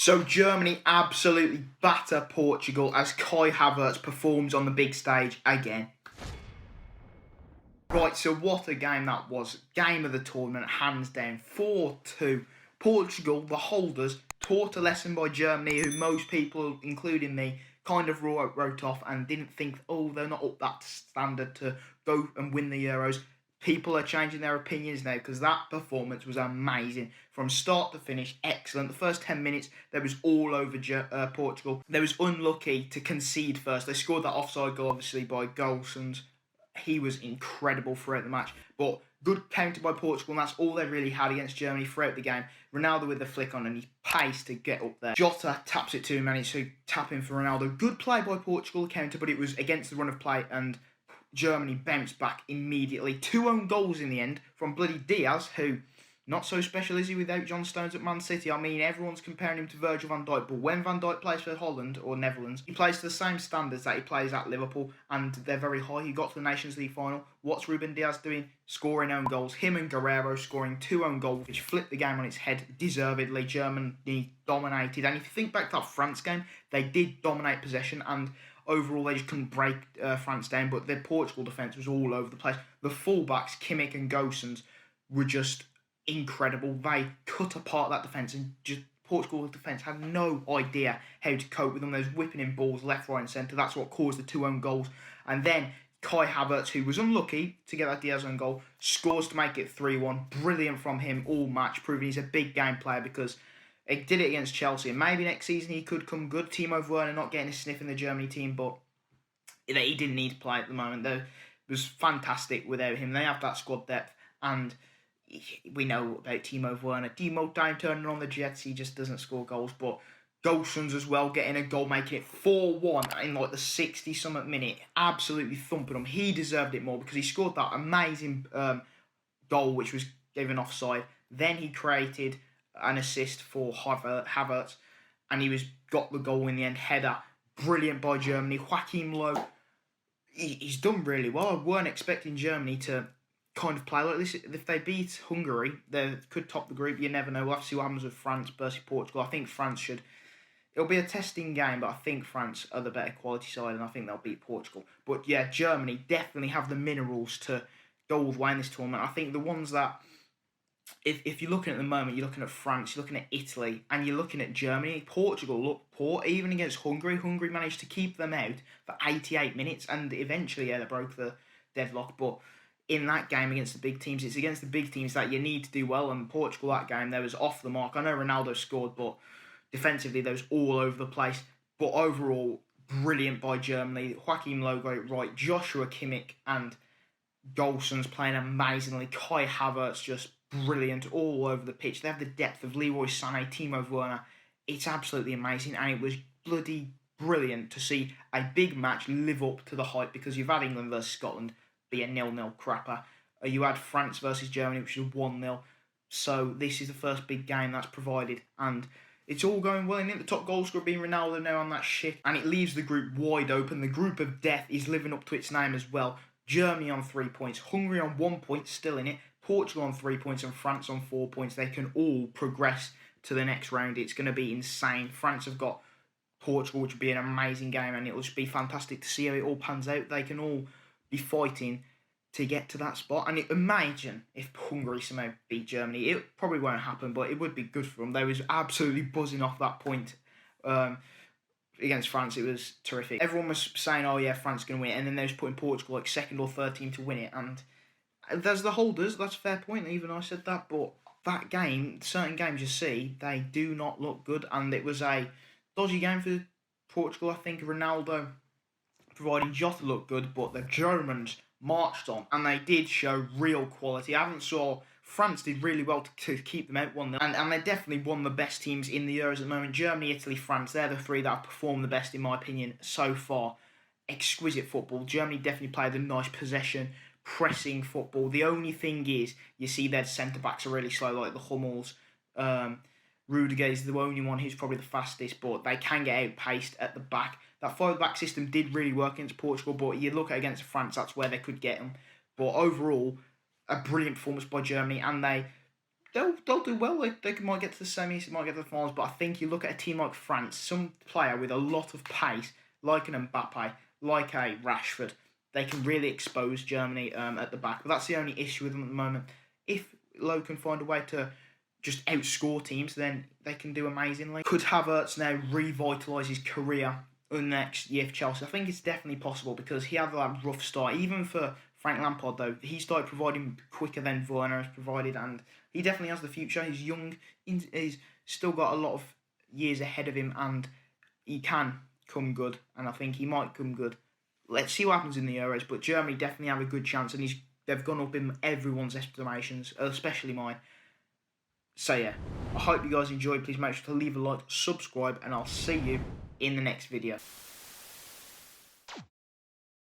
So Germany absolutely batter Portugal as Kai Havertz performs on the big stage again. Right, so what a game that was. Game of the tournament, hands down, 4-2. Portugal, the holders, taught a lesson by Germany, who most people, including me, kind of wrote off and didn't think, oh, they're not up that standard to go and win the Euros. People are changing their opinions now because that performance was amazing. From start to finish, excellent. The first 10 minutes, they was all over Portugal. They was unlucky to concede first. They scored that offside goal, obviously, by Golson's. He was incredible throughout the match. But good counter by Portugal, and that's all they really had against Germany throughout the game. Ronaldo with the flick on and his pace to get up there. Jota taps it to him and it's a tap in for Ronaldo. Good play by Portugal, counter, but it was against the run of play and Germany bounced back immediately. 2 own goals in the end from bloody Dias, who, not so special is he without John Stones at Man City. I mean, everyone's comparing him to Virgil van Dijk, but when Van Dijk plays for Holland or Netherlands, he plays to the same standards that he plays at Liverpool, and they're very high. He got to the Nations League final. What's Ruben Dias doing? Scoring own goals. Him and Guerreiro scoring 2 own goals, which flipped the game on its head deservedly. Germany dominated, and if you think back to that France game, they did dominate possession, and overall, they just couldn't break France down, but their Portugal defence was all over the place. The fullbacks, Kimmich and Gosens, were just incredible. They cut apart that defence, and just Portugal's defence had no idea how to cope with them. They was whipping in balls left, right and centre. That's what caused the 2 own goals. And then Kai Havertz, who was unlucky to get that Diaz own goal, scores to make it 3-1. Brilliant from him all match, proving he's a big game player because he did it against Chelsea, and maybe next season he could come good. Timo Werner not getting a sniff in the Germany team, but he didn't need to play at the moment. It was fantastic without him. They have that squad depth, and we know about Timo Werner. Timo time turning on the Jets, he just doesn't score goals, but Gosens as well, getting a goal, making it 4-1 in like the 60-something minute. Absolutely thumping them. He deserved it more because he scored that amazing goal, which was given offside. Then he created an assist for Havertz, and he got the goal in the end. Header, brilliant by Germany. Joachim Low, he's done really well. I weren't expecting Germany to kind of play like this. If they beat Hungary, they could top the group. You never know. We'll have to see what happens with France versus Portugal. I think France should. It'll be a testing game, but I think France are the better quality side, and I think they'll beat Portugal. But yeah, Germany definitely have the minerals to go all the way in this tournament. I think the ones that, if you're looking at the moment, you're looking at France, you're looking at Italy, and you're looking at Germany. Portugal looked poor, even against Hungary. Hungary managed to keep them out for 88 minutes, and eventually, they broke the deadlock. But in that game against the big teams, it's against the big teams that you need to do well, and Portugal, that game, they was off the mark. I know Ronaldo scored, but defensively, they was all over the place. But overall, brilliant by Germany. Joachim Low got it right. Joshua Kimmich and Golson's playing amazingly. Kai Havertz just brilliant all over the pitch. They have the depth of Leroy Sané, Timo Werner. It's absolutely amazing, and it was bloody brilliant to see a big match live up to the hype, because you've had England versus Scotland be a 0-0 crapper. You had France versus Germany, which was 1-0. So this is the first big game that's provided, and it's all going well. And the top goal scorer being Ronaldo now on that shit, and it leaves the group wide open. The group of death is living up to its name as well. Germany on 3 points, Hungary on 1 point, still in it, Portugal on 3 points, and France on 4 points. They can all progress to the next round. It's going to be insane. France have got Portugal, which will be an amazing game, and it'll just be fantastic to see how it all pans out. They can all be fighting to get to that spot. And imagine if Hungary somehow beat Germany. It probably won't happen, but it would be good for them. They was absolutely buzzing off that point. Against France, it was terrific. Everyone was saying, oh yeah, France is going to win it, and then they was putting Portugal like second or third team to win it, and there's the holders, that's a fair point, even I said that, but that game, certain games you see, they do not look good, and it was a dodgy game for Portugal. I think Ronaldo providing Jota looked good, but the Germans marched on, and they did show real quality. I haven't saw France did really well to keep them out 1-0, and they definitely won the best teams in the Euros at the moment. Germany, Italy, France, they're the three that have performed the best in my opinion so far. Exquisite football. Germany definitely played a nice possession, pressing football. The only thing is, you see their centre-backs are really slow, like the Hummels. Rudiger is the only one who's probably the fastest, but they can get outpaced at the back. That 5-back system did really work against Portugal, but you look at against France, that's where they could get them. But overall, a brilliant performance by Germany, and they they'll do well. They might get to the semis, might get to the finals. But I think you look at a team like France, some player with a lot of pace, like an Mbappe, like a Rashford, they can really expose Germany at the back. But that's the only issue with them at the moment. If Lowe can find a way to just outscore teams, then they can do amazingly. Could Havertz now revitalise his career next year for Chelsea? I think it's definitely possible because he had that rough start. Even for Frank Lampard, though, he started providing quicker than Werner has provided, and he definitely has the future. He's young, he's still got a lot of years ahead of him, and he can come good, and I think he might come good. Let's see what happens in the Euros, but Germany definitely have a good chance, and they've gone up in everyone's estimations, especially mine. So yeah, I hope you guys enjoyed. Please make sure to leave a like, subscribe, and I'll see you in the next video.